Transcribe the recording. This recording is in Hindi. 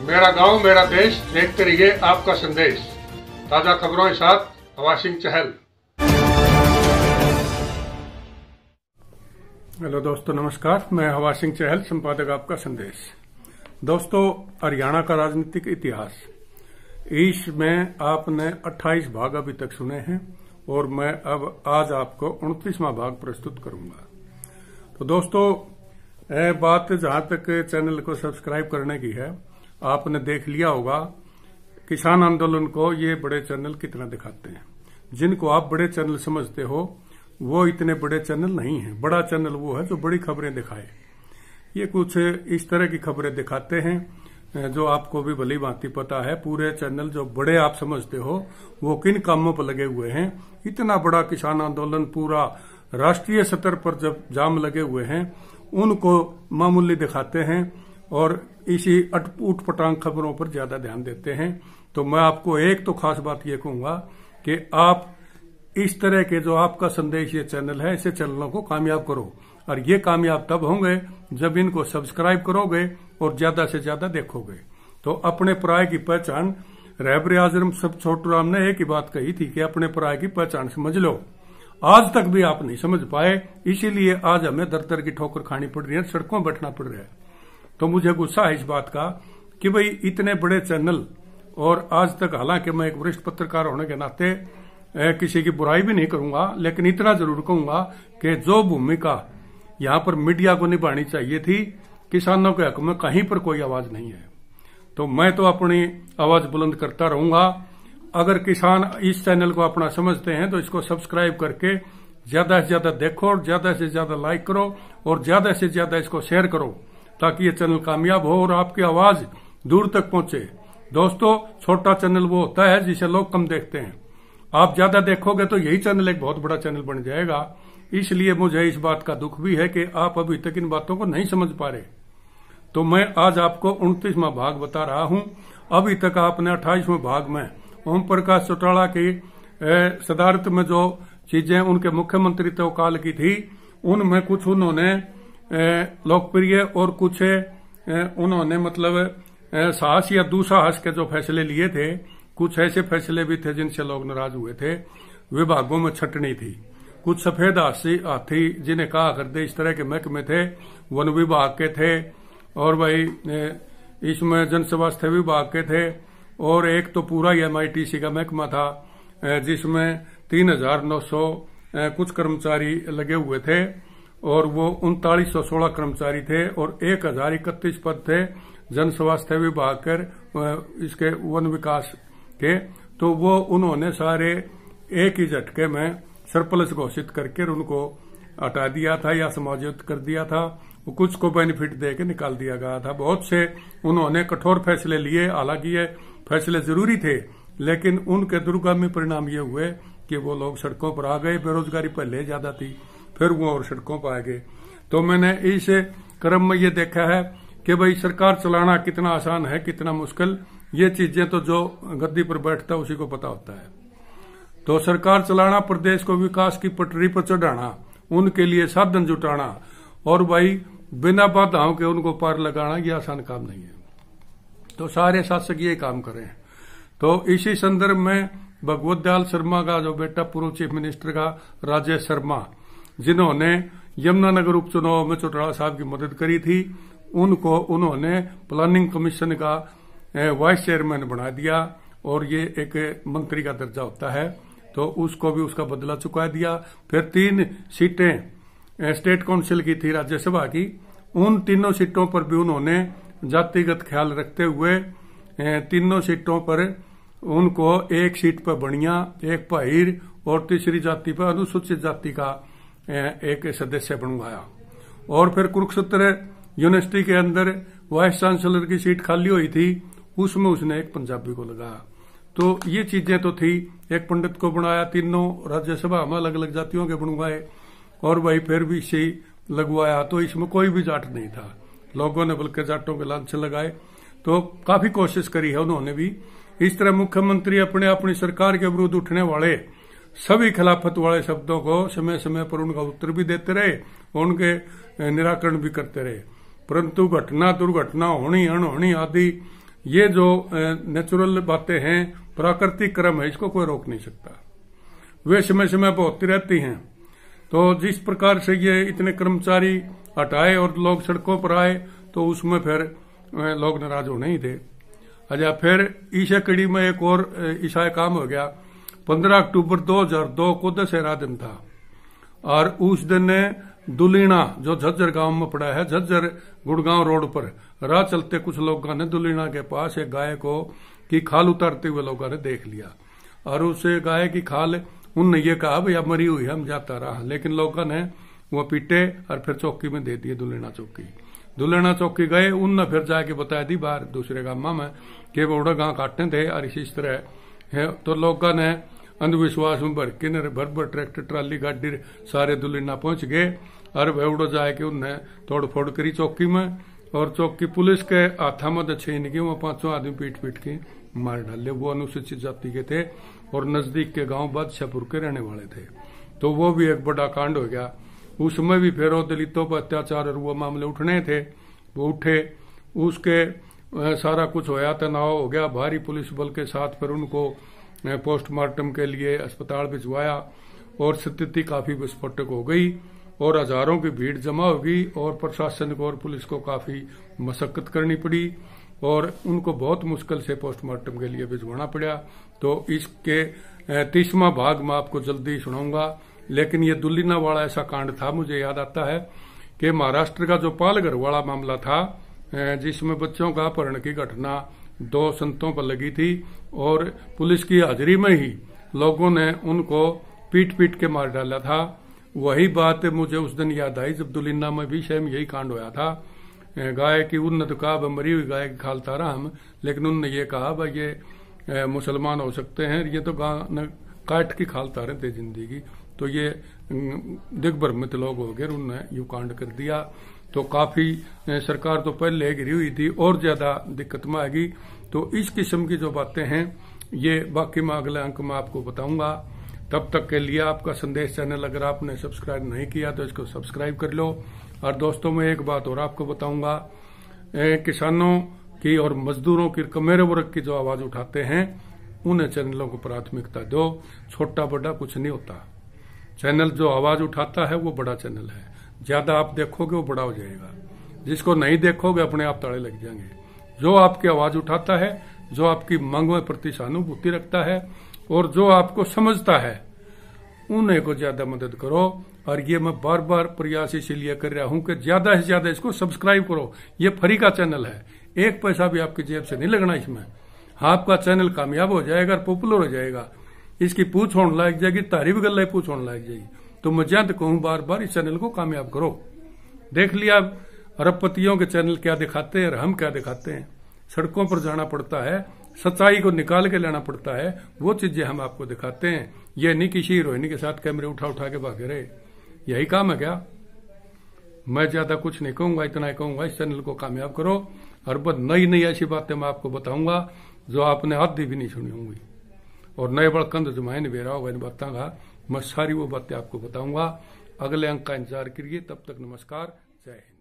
मेरा गांव मेरा देश, देखते रहिए आपका संदेश। ताजा खबरों के साथ हवा सिंह चहल। हेलो दोस्तों, नमस्कार। मैं हवा सिंह चहल, संपादक आपका संदेश। दोस्तों, हरियाणा का राजनीतिक इतिहास, इसमें आपने 28 भाग अभी तक सुने हैं और मैं अब आज आपको 29वां भाग प्रस्तुत करूंगा। तो दोस्तों, बात जहां तक चैनल को सब्सक्राइब करने की है, आपने देख लिया होगा किसान आंदोलन को ये बड़े चैनल कितना दिखाते हैं। जिनको आप बड़े चैनल समझते हो वो इतने बड़े चैनल नहीं है। बड़ा चैनल वो है जो बड़ी खबरें दिखाए। ये कुछ इस तरह की खबरें दिखाते हैं जो आपको भी भली भांति पता है। पूरे चैनल जो बड़े आप समझते हो वो किन कामों पर लगे हुए हैं। इतना बड़ा किसान आंदोलन पूरा राष्ट्रीय स्तर पर जब जाम लगे हुए हैं, उनको मामूली दिखाते हैं और इसी उठ पटांग खबरों पर ज्यादा ध्यान देते हैं। तो मैं आपको एक तो खास बात ये कहूंगा कि आप इस तरह के जो आपका संदेश ये चैनल है, ऐसे चैनलों को कामयाब करो। और ये कामयाब तब होंगे जब इनको सब्सक्राइब करोगे और ज्यादा से ज्यादा देखोगे। तो अपने पराये की पहचान, रहबर आजम सब छोटू राम ने एक ही बात कही थी कि अपने पराये की पहचान समझ लो। आज तक भी आप नहीं समझ पाए, इसीलिए आज हमें दर दर की ठोकर खानी पड़ रही है, सड़कों में बैठना पड़ रहा है। तो मुझे गुस्सा है इस बात का कि भाई इतने बड़े चैनल, और आज तक हालांकि मैं एक वरिष्ठ पत्रकार होने के नाते किसी की बुराई भी नहीं करूंगा, लेकिन इतना जरूर कहूंगा कि जो भूमिका यहां पर मीडिया को निभानी चाहिए थी, किसानों के हक में कहीं पर कोई आवाज नहीं है। तो मैं तो अपनी आवाज बुलंद करता रहूंगा। अगर किसान इस चैनल को अपना समझते हैं तो इसको सब्सक्राइब करके ज्यादा से ज्यादा देखो और ज्यादा से ज्यादा लाइक करो और ज्यादा से ज्यादा इसको शेयर करो, ताकि ये चैनल कामयाब हो और आपकी आवाज दूर तक पहुंचे। दोस्तों, छोटा चैनल वो होता है जिसे लोग कम देखते हैं। आप ज्यादा देखोगे तो यही चैनल एक बहुत बड़ा चैनल बन जाएगा। इसलिए मुझे इस बात का दुख भी है कि आप अभी तक इन बातों को नहीं समझ पा रहे। तो मैं आज आपको 29वां भाग बता रहा हूं। अभी तक आपने 28वें भाग में ओम प्रकाश चौटाला की सदारत में जो चीजें उनके मुख्यमंत्रित्व काल की थी, उनमें कुछ उन्होंने लोकप्रिय और कुछ उन्होंने मतलब साहस या दुस्साहस के जो फैसले लिए थे, कुछ ऐसे फैसले भी थे जिनसे लोग नाराज हुए थे। विभागों में छटनी थी, कुछ सफेद हाथी जिन्हें कहा करते इस तरह के महकमे थे, वन विभाग के थे और भाई इसमें जन स्वास्थ्य विभाग के थे, और एक तो पूरा MITC का महकमा था जिसमें 3900 कुछ कर्मचारी लगे हुए थे और वो 3916 कर्मचारी थे और 1031 पद थे जन स्वास्थ्य विभाग के इसके वन विकास के। तो वो उन्होंने सारे एक ही झटके में सरप्लस घोषित करके उनको हटा दिया था या समायोजित कर दिया था। वो कुछ को बेनिफिट देके निकाल दिया गया था। बहुत से उन्होंने कठोर फैसले लिए। हालांकि ये फैसले जरूरी थे, लेकिन उनके दुर्गामी परिणाम ये हुए कि वो लोग सड़कों पर आ गए। बेरोजगारी पहले ज्यादा थी, फिर वो और सड़कों पर आ गए। तो मैंने इस क्रम में ये देखा है कि भाई सरकार चलाना कितना आसान है, कितना मुश्किल। ये चीजें तो जो गद्दी पर बैठता है उसी को पता होता है। तो सरकार चलाना, प्रदेश को विकास की पटरी पर चढ़ाना, उनके लिए साधन जुटाना और भाई बिना बाधाओं के उनको पार लगाना, ये आसान काम नहीं है। तो सारे शासक ये काम करें। तो इसी संदर्भ में भगवत दयाल शर्मा का जो बेटा पूर्व चीफ मिनिस्टर का राजेश शर्मा, जिन्होंने यमुनानगर उपचुनाव में चौटाला साहब की मदद करी थी, उनको उन्होंने प्लानिंग कमीशन का वाइस चेयरमैन बना दिया और ये एक मंत्री का दर्जा होता है, तो उसको भी उसका बदला चुका दिया। फिर 3 सीटें स्टेट काउंसिल की थी राज्यसभा की, उन तीनों सीटों पर भी उन्होंने जातिगत ख्याल रखते हुए तीनों सीटों पर उनको एक सीट पर बनिया, एक पर और तीसरी जाति पर अनुसूचित जाति का एक सदस्य बनवाया। और फिर कुरुक्षेत्र यूनिवर्सिटी के अंदर वाइस चांसलर की सीट खाली हुई थी, उसमें उसने एक पंजाबी को लगाया। तो ये चीजें तो थी। एक पंडित को बनाया, तीनों राज्यसभा में अलग अलग जातियों के बनवाए और वही फिर भी इसे लगवाया। तो इसमें कोई भी जाट नहीं था, लोगों ने बल्कि जाटों के लांछन लगाए। तो काफी कोशिश करी है उन्होंने भी। इस तरह मुख्यमंत्री अपनी सरकार के विरुद्ध उठने वाले सभी खिलाफत वाले शब्दों को समय समय पर उनका उत्तर भी देते रहे, उनके निराकरण भी करते रहे। परंतु घटना दुर्घटना होनी अनहोनी आदि ये जो नेचुरल बातें हैं, प्राकृतिक क्रम है, इसको कोई रोक नहीं सकता। वे समय समय पर होती रहती हैं। तो जिस प्रकार से ये इतने कर्मचारी हटाए और लोग सड़कों पर आए, तो उसमें फिर लोग नाराज होने ही थे। अच्छा, फिर ईशा कड़ी में एक और ईसा काम हो गया। 15 अक्टूबर 2002 को दशहरा दिन था और उस दिन दुलीना जो झज्जर गांव में पड़ा है, झज्जर गुड़गांव रोड पर राह चलते कुछ लोगों ने दुलीना के पास एक गाय को की खाल उतारते हुए लोगों ने देख लिया और उस गाय की खाल उनने ये कहा भैया मरी हुई है, हम जाता रहा। लेकिन लोगों ने वो पीटे और फिर चौकी में दे दिए, दुलेना चौकी। दुलेना चौकी गए, उनने फिर जाके बताया दी बाहर दूसरे गांव में कि वो गांव काटने थे और इसी तरह है। तो लोगों ने अंधविश्वास में भर के भर भर ट्रैक्टर ट्राली गाड़ी सारे दुलेना पहुंच गए और वेवड़ो जाके उनने तोड़ फोड़ करी चौकी में। और चौकी पुलिस के हाथा में छीन के वो 5 आदमी पीट पीट के मार डाले। वो अनुसूचित जाति के थे और नजदीक के गांव बादशाहपुर के रहने वाले थे। तो वो भी एक बड़ा कांड हो गया। उसमें भी फिर दलितों पर अत्याचार और वो मामले उठने थे, वो उठे। उसके सारा कुछ होया, तनाव हो गया भारी पुलिस बल के साथ। फिर उनको पोस्टमार्टम के लिए अस्पताल भिजवाया और स्थिति काफी विस्फोटक हो गई और हजारों की भीड़ जमा हो गई और प्रशासन को और पुलिस को काफी मशक्कत करनी पड़ी और उनको बहुत मुश्किल से पोस्टमार्टम के लिए भिजवाना पड़ा। तो इसके 30वां भाग मैं आपको जल्दी सुनाऊंगा। लेकिन ये दुलीना वाला ऐसा कांड था, मुझे याद आता है कि महाराष्ट्र का जो पालघर वाला मामला था जिसमें बच्चों का अपहरण की घटना 2 संतों पर लगी थी और पुलिस की हाजिरी में ही लोगों ने उनको पीट पीट के मार डाला था। वही बात मुझे उस दिन याद आई जब दुलीना में भी सेम यही कांड होया था। गाय की उन्नत कहा मरी हुई गाय की खाल तारा हम, लेकिन उनने ये कहा भाई ये मुसलमान हो सकते हैं, ये तो काट की खाल तारे थे जिंदगी। तो ये दिग्भ्रमित लोग हो गए, उनने यू कांड कर दिया। तो काफी सरकार तो पहले गिरी हुई थी और ज्यादा दिक्कत में आएगी। तो इस किस्म की जो बातें हैं ये बाकी मैं अगले अंक में आपको बताऊंगा। तब तक के लिए आपका संदेश चैनल अगर आपने सब्सक्राइब नहीं किया तो इसको सब्सक्राइब कर लो। और दोस्तों मैं एक बात और आपको बताऊंगा, किसानों की और मजदूरों की कमेरे वर्ग की जो आवाज उठाते हैं उन्हें चैनलों को प्राथमिकता दो। छोटा बड़ा कुछ नहीं होता, चैनल जो आवाज उठाता है वो बड़ा चैनल है। ज्यादा आप देखोगे वो बड़ा हो जाएगा, जिसको नहीं देखोगे अपने आप ताले लग जाएंगे। जो आपकी आवाज उठाता है, जो आपकी मांग में प्रति सहानुभूति रखता है और जो आपको समझता है, उन्हें को ज्यादा मदद करो। और ये मैं बार बार प्रयास इसलिए कर रहा हूं कि ज्यादा से ज्यादा इसको सब्सक्राइब करो। ये फ्री का चैनल है, 1 पैसा भी आपकी जेब से नहीं लगना इसमें। आपका चैनल कामयाब हो जाएगा, पॉपुलर हो जाएगा, इसकी पूछ होने लग जाएगी, तारी भी गल्ला पूछ होने लग जाएगी। तो मैं ज्यादा कहूं बार बार इस चैनल को कामयाब करो। देख लिया अरबपतियों के चैनल क्या दिखाते हैं और हम क्या दिखाते हैं। सड़कों पर जाना पड़ता है, सच्चाई को निकाल के लाना पड़ता है, वो चीजें हम आपको दिखाते हैं। ये नहीं किसी हीरोइनी के साथ कैमरे उठा उठा के भागे रहे, यही काम है क्या। मैं ज्यादा कुछ नहीं कहूंगा, इतना ही कहूंगा इस चैनल को कामयाब करो। और बहुत नई नई ऐसी बातें मैं आपको बताऊंगा जो आपने आधी भी नहीं सुनी होंगी और नए बड़कंद जमाइन बेरा होगा इन बातों का। मैं सारी वो बातें आपको बताऊंगा। अगले अंक का इंतजार करिए। तब तक नमस्कार, जय हिंद।